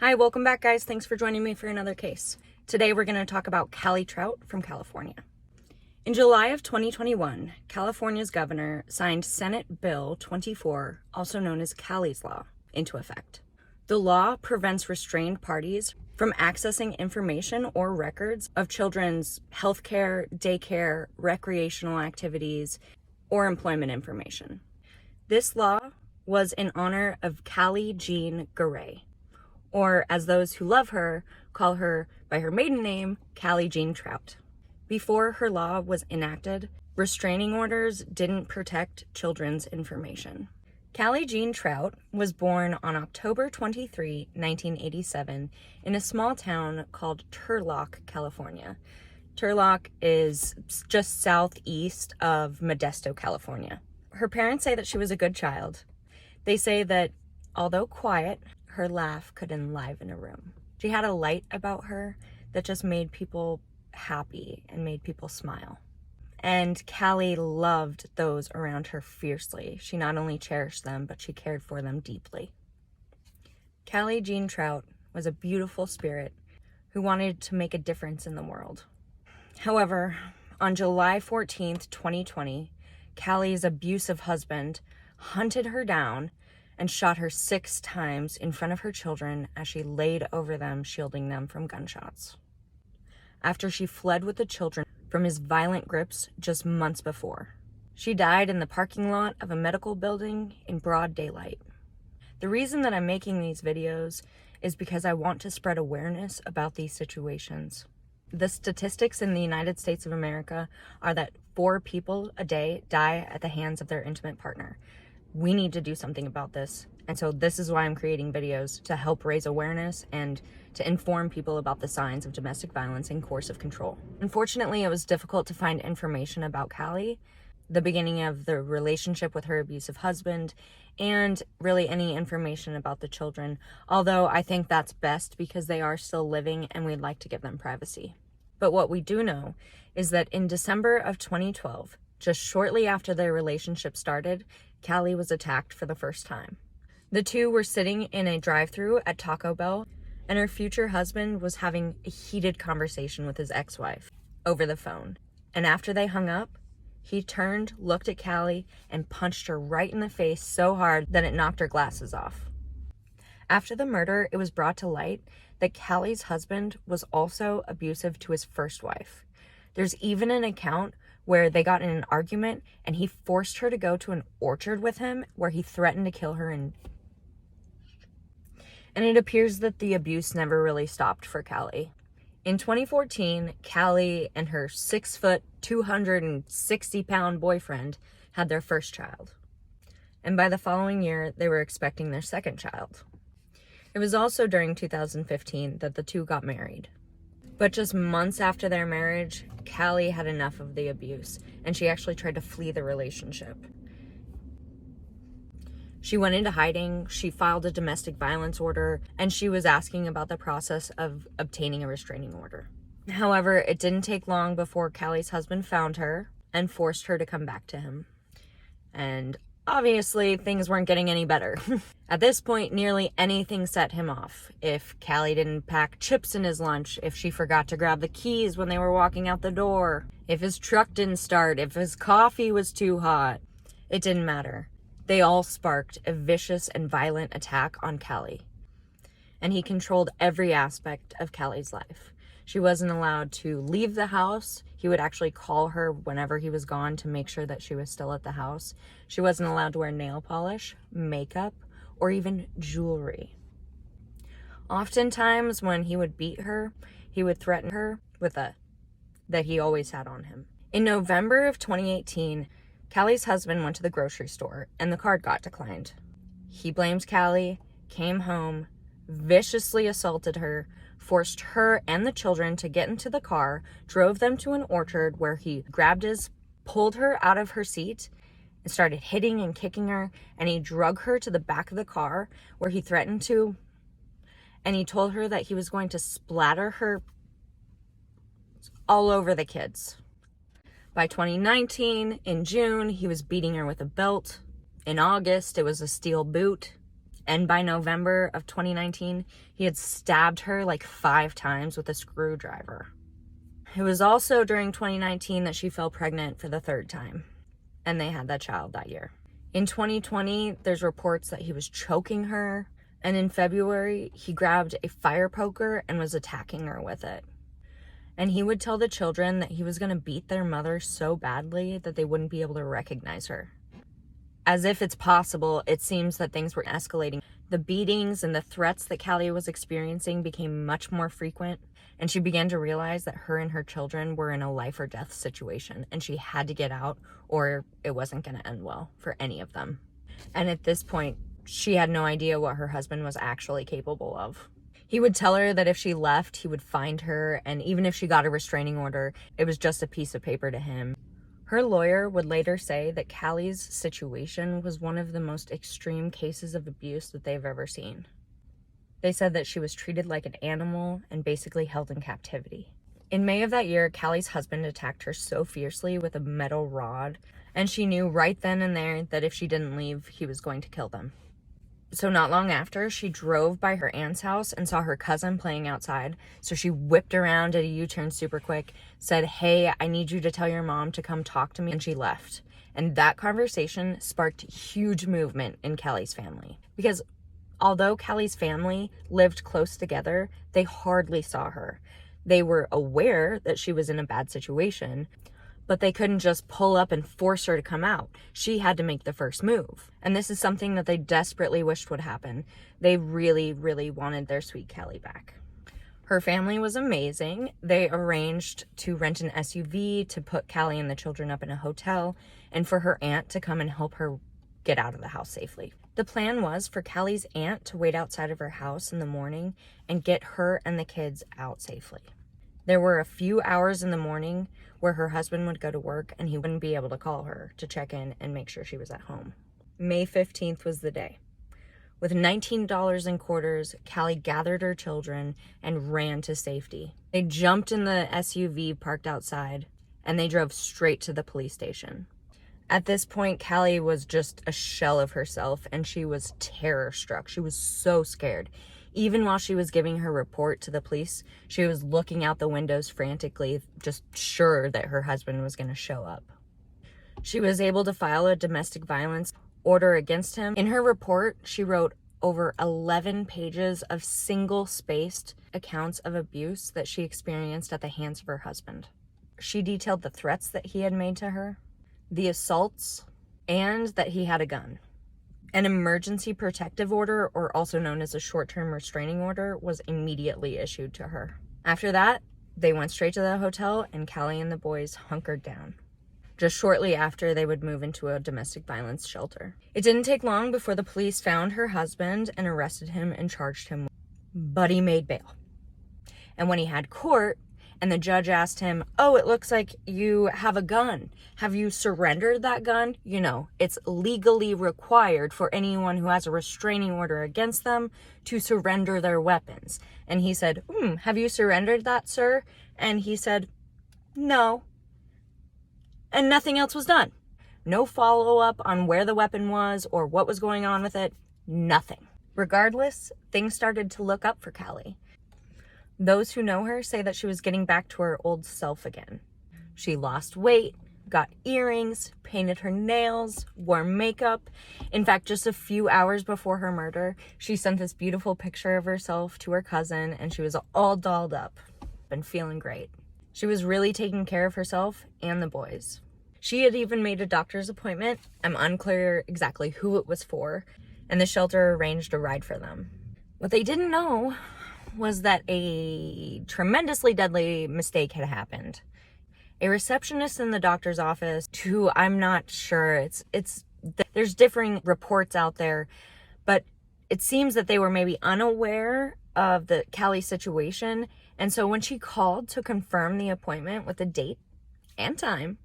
Hi, welcome back, guys. Thanks for joining me for another case. Today we're going to talk about Calley Trout from California. In July of 2021, California's governor signed Senate Bill 24, also known as Calley's Law, into effect. The law prevents restrained parties from accessing information or records of children's healthcare, daycare, recreational activities, or employment information. This law was in honor of Calley Jean Garay, or as those who love her call her by her maiden name, Calley Jean Trout. Before her law was enacted, restraining orders didn't protect children's information. Calley Jean Trout was born on October 23, 1987, in a small town called Turlock, California. Turlock is just southeast of Modesto, California. Her parents say that she was a good child. They say that, although quiet, her laugh could enliven a room. She had a light about her that just made people happy and made people smile. And Calley loved those around her fiercely. She not only cherished them, but she cared for them deeply. Calley Jean Trout was a beautiful spirit who wanted to make a difference in the world. However, on July 14th, 2020, Calley's abusive husband hunted her down and shot her 6 times in front of her children as she laid over them, shielding them from gunshots. After she fled with the children from his violent grips just months before. She died in the parking lot of a medical building in broad daylight. The reason that I'm making these videos is because I want to spread awareness about these situations. The statistics in the United States of America are that 4 people a day die at the hands of their intimate partner. We need to do something about this. And so this is why I'm creating videos, to help raise awareness and to inform people about the signs of domestic violence and coercive control. Unfortunately, it was difficult to find information about Calley, the beginning of the relationship with her abusive husband, and really any information about the children, although I think that's best because they are still living and we'd like to give them privacy. But what we do know is that in December of 2012, just shortly after their relationship started, Calley was attacked for the first time. The two were sitting in a drive-thru at Taco Bell, and her future husband was having a heated conversation with his ex-wife over the phone. And after they hung up, he turned, looked at Calley, and punched her right in the face so hard that it knocked her glasses off. After the murder, it was brought to light that Calley's husband was also abusive to his first wife. There's even an account where they got in an argument and he forced her to go to an orchard with him where he threatened to kill her. And it appears that the abuse never really stopped for Calley. In 2014, Calley and her 6-foot, 260-pound boyfriend had their first child. And by the following year, they were expecting their second child. It was also during 2015 that the two got married. But just months after their marriage, Calley had enough of the abuse, and she actually tried to flee the relationship. She went into hiding, she filed a domestic violence order, and she was asking about the process of obtaining a restraining order. However, it didn't take long before Calley's husband found her and forced her to come back to him. And obviously, things weren't getting any better. At this point, nearly anything set him off. If Calley didn't pack chips in his lunch, if she forgot to grab the keys when they were walking out the door, if his truck didn't start, if his coffee was too hot, it didn't matter. They all sparked a vicious and violent attack on Calley. And he controlled every aspect of Calley's life. She wasn't allowed to leave the house. He would actually call her whenever he was gone to make sure that she was still at the house. She wasn't allowed to wear nail polish, makeup, or even jewelry. Oftentimes, when he would beat her, he would threaten her with that he always had on him. In November of 2018, Calley's husband went to the grocery store and the card got declined. He blamed Calley, came home, viciously assaulted her, forced her and the children to get into the car, drove them to an orchard where he pulled her out of her seat and started hitting and kicking her, and he drug her to the back of the car where he threatened to, and he told her that he was going to splatter her all over the kids. By 2019, in June, he was beating her with a belt. In August, it was a steel boot. And by November of 2019, he had stabbed her like 5 times with a screwdriver. It was also during 2019 that she fell pregnant for the 3rd time, and they had that child that year. In 2020, there's reports that he was choking her, and in February, he grabbed a fire poker and was attacking her with it. And he would tell the children that he was going to beat their mother so badly that they wouldn't be able to recognize her. As if it's possible, it seems that things were escalating. The beatings and the threats that Calley was experiencing became much more frequent, and she began to realize that her and her children were in a life or death situation, and she had to get out or it wasn't going to end well for any of them. And at this point, she had no idea what her husband was actually capable of. He would tell her that if she left, he would find her, and even if she got a restraining order, it was just a piece of paper to him. Her lawyer would later say that Calley's situation was one of the most extreme cases of abuse that they've ever seen. They said that she was treated like an animal and basically held in captivity. In May of that year, Calley's husband attacked her so fiercely with a metal rod, and she knew right then and there that if she didn't leave, he was going to kill them. So not long after, she drove by her aunt's house and saw her cousin playing outside. So she whipped around at a U-turn super quick, said, "Hey, I need you to tell your mom to come talk to me," and she left. And that conversation sparked huge movement in Calley's family. Because although Calley's family lived close together, they hardly saw her. They were aware that she was in a bad situation, but they couldn't just pull up and force her to come out. She had to make the first move. And this is something that they desperately wished would happen. They really, really wanted their sweet Calley back. Her family was amazing. They arranged to rent an SUV to put Calley and the children up in a hotel, and for her aunt to come and help her get out of the house safely. The plan was for Calley's aunt to wait outside of her house in the morning and get her and the kids out safely. There were a few hours in the morning where her husband would go to work and he wouldn't be able to call her to check in and make sure she was at home. May 15th was the day. With $19 in quarters, Calley gathered her children and ran to safety. They jumped in the SUV parked outside and they drove straight to the police station. At this point, Calley was just a shell of herself and she was terror-struck. She was so scared. Even while she was giving her report to the police, she was looking out the windows frantically, just sure that her husband was going to show up. She was able to file a domestic violence order against him. In her report, she wrote over 11 pages of single-spaced accounts of abuse that she experienced at the hands of her husband. She detailed the threats that he had made to her, the assaults, and that he had a gun. An emergency protective order, or also known as a short-term restraining order, was immediately issued to her. After that, they went straight to the hotel and Calley and the boys hunkered down. Just shortly after, they would move into a domestic violence shelter. It didn't take long before the police found her husband and arrested him and charged him, but he made bail. And when he had court, and the judge asked him, "Oh, it looks like you have a gun. Have you surrendered that gun?" You know, it's legally required for anyone who has a restraining order against them to surrender their weapons. And he said, "Have you surrendered that, sir?" And he said, "No." And nothing else was done. No follow-up on where the weapon was or what was going on with it. Nothing. Regardless, things started to look up for Calley. Those who know her say that she was getting back to her old self again. She lost weight, got earrings, painted her nails, wore makeup. In fact, just a few hours before her murder, she sent this beautiful picture of herself to her cousin, and she was all dolled up and feeling great. She was really taking care of herself and the boys. She had even made a doctor's appointment. I'm unclear exactly who it was for, and the shelter arranged a ride for them. What they didn't know was that a tremendously deadly mistake had happened. A receptionist in the doctor's office, who I'm not sure, there's differing reports out there, but it seems that they were maybe unaware of the Calley situation, and so when she called to confirm the appointment with the date and time,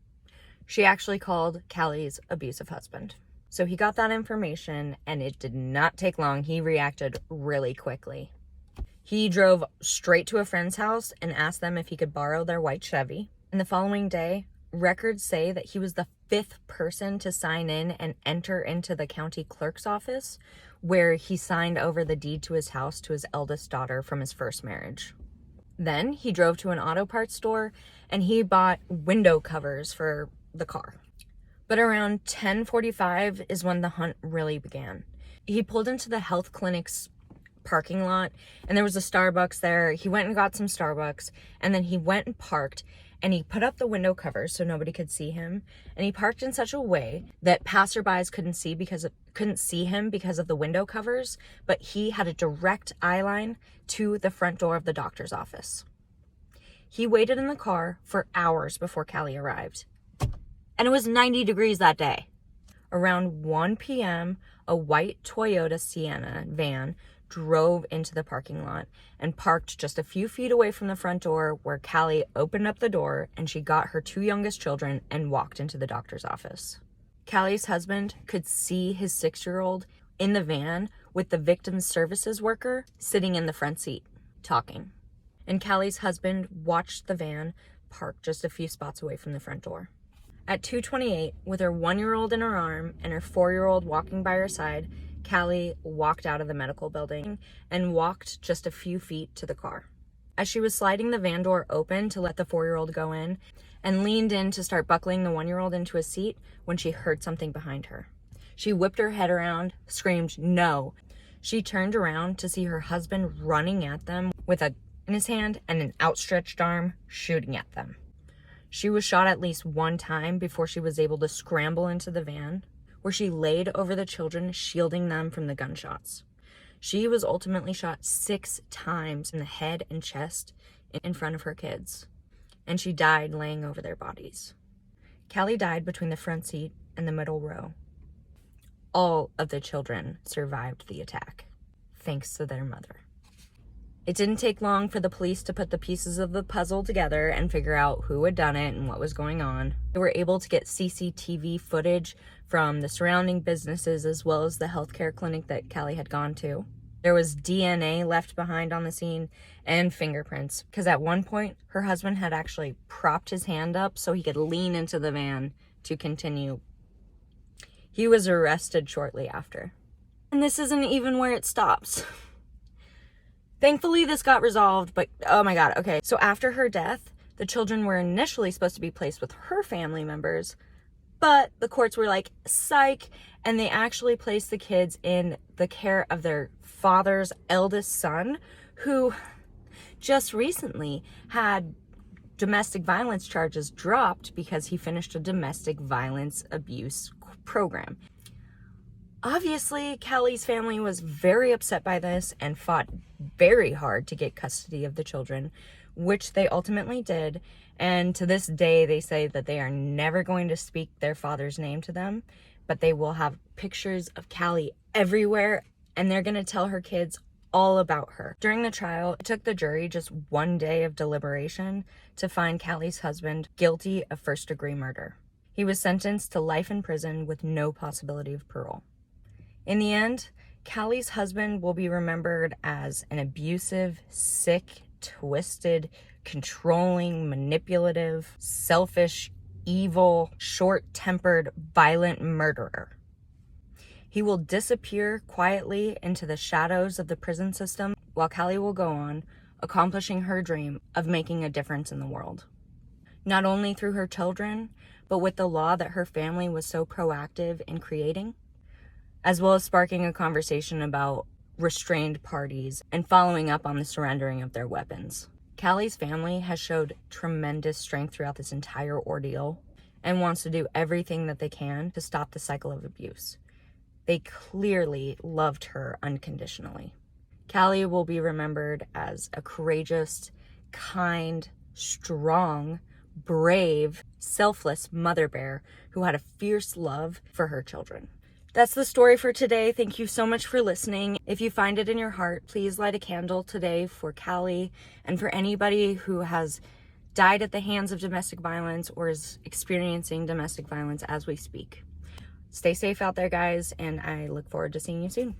she actually called Calley's abusive husband. So he got that information, and it did not take long. He reacted really quickly. He drove straight to a friend's house and asked them if he could borrow their white Chevy. And the following day, records say that he was the fifth person to sign in and enter into the county clerk's office, where he signed over the deed to his house to his eldest daughter from his first marriage. Then he drove to an auto parts store and he bought window covers for the car. But around 10:45 is when the hunt really began. He pulled into the health clinic's parking lot and there was a Starbucks there. He went and got some Starbucks and then he went and parked and he put up the window covers so nobody could see him. And he parked in such a way that passerbys couldn't see him because of the window covers, but he had a direct eye line to the front door of the doctor's office. He waited in the car for hours before Calley arrived. And it was 90 degrees that day. Around 1 p.m., a white Toyota Sienna van drove into the parking lot and parked just a few feet away from the front door, where Calley opened up the door and she got her 2 youngest children and walked into the doctor's office. Calley's husband could see his 6-year-old in the van with the victim's services worker sitting in the front seat, talking. And Calley's husband watched the van park just a few spots away from the front door. At 2:28, with her 1-year-old in her arm and her 4-year-old walking by her side, Calley walked out of the medical building and walked just a few feet to the car. As she was sliding the van door open to let the 4-year-old go in and leaned in to start buckling the 1-year-old into a seat when she heard something behind her. She whipped her head around, screamed, "No." She turned around to see her husband running at them with a gun in his hand and an outstretched arm shooting at them. She was shot at least 1 time before she was able to scramble into the van, where she laid over the children, shielding them from the gunshots. She was ultimately shot 6 times in the head and chest in front of her kids, and she died laying over their bodies. Calley died between the front seat and the middle row. All of the children survived the attack, thanks to their mother. It didn't take long for the police to put the pieces of the puzzle together and figure out who had done it and what was going on. They were able to get CCTV footage from the surrounding businesses as well as the healthcare clinic that Calley had gone to. There was DNA left behind on the scene and fingerprints, because at one point her husband had actually propped his hand up so he could lean into the van to continue. He was arrested shortly after. And this isn't even where it stops. Thankfully, this got resolved, but oh my God, okay. So after her death, the children were initially supposed to be placed with her family members, but the courts were like, psych, and they actually placed the kids in the care of their father's eldest son, who just recently had domestic violence charges dropped because he finished a domestic violence abuse program. Obviously, Calley's family was very upset by this and fought very hard to get custody of the children, which they ultimately did. And to this day, they say that they are never going to speak their father's name to them, but they will have pictures of Calley everywhere, and they're going to tell her kids all about her. During the trial, it took the jury just 1 day of deliberation to find Calley's husband guilty of first-degree murder. He was sentenced to life in prison with no possibility of parole. In the end, Calley's husband will be remembered as an abusive, sick, twisted, controlling, manipulative, selfish, evil, short-tempered, violent murderer. He will disappear quietly into the shadows of the prison system, while Calley will go on, accomplishing her dream of making a difference in the world. Not only through her children, but with the law that her family was so proactive in creating, as well as sparking a conversation about restrained parties and following up on the surrendering of their weapons. Calley's family has showed tremendous strength throughout this entire ordeal and wants to do everything that they can to stop the cycle of abuse. They clearly loved her unconditionally. Calley will be remembered as a courageous, kind, strong, brave, selfless mother bear who had a fierce love for her children. That's the story for today. Thank you so much for listening. If you find it in your heart, please light a candle today for Calley and for anybody who has died at the hands of domestic violence or is experiencing domestic violence as we speak. Stay safe out there, guys, and I look forward to seeing you soon.